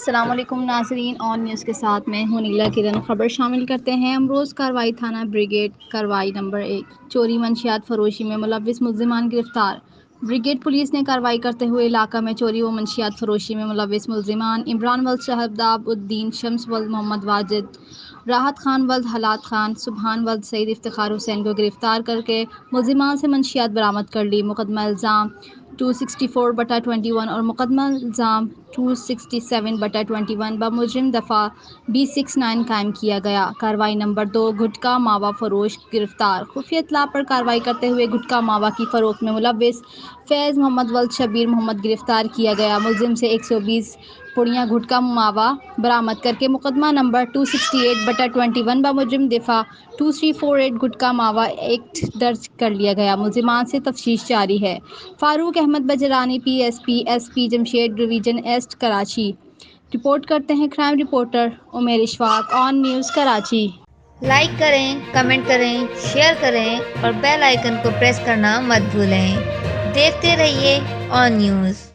السلام علیکم ناظرین، آن نیوز کے ساتھ میں ہوں نیلا کرن۔ خبر شامل کرتے ہیں۔ امروز کاروائی تھانہ بریگیڈ کاروائی نمبر 1 چوری منشیات فروشی میں ملوث ملزمان گرفتار۔ بریگیڈ پولیس نے کاروائی کرتے ہوئے علاقہ میں چوری و منشیات فروشی میں ملوث ملزمان عمران ولد شہاب الدین، شمس ولد محمد واجد، راحت خان ولد حالات خان، سبحان ولد سعید افتخار حسین کو گرفتار کر کے ملزمان سے منشیات برآمد کر لی۔ مقدمہ الزام 264/21 اور مقدمہ الزام 267/21 بمجرم دفعہ B69 قائم کیا گیا۔ کارروائی نمبر 2 گٹکا ماوا فروش گرفتار۔ خفیہ اطلاع پر کارروائی کرتے ہوئے گٹکا ماوا کی فروخت میں ملوث فیض محمد ولد شبیر محمد گرفتار کیا گیا۔ ملزم سے 120 پڑیاں گٹکا ماوا برآمد کر کے مقدمہ نمبر 268/21 بمجرم دفعہ 2348 گٹکا ماوا ایکٹ درج کر لیا گیا۔ ملزمان سے تفتیش جاری ہے۔ Farooq Ahmed Bajrani S P Jamshed division east Karachi. Report کرتے ہیں crime reporter Umair Ashfaq, Aan news Karachi. Like کریں، کمنٹ کریں، شیئر کریں اور بیل آئیکن کو پریس کرنا مت بھولیں۔ دیکھتے رہیے آن نیوز۔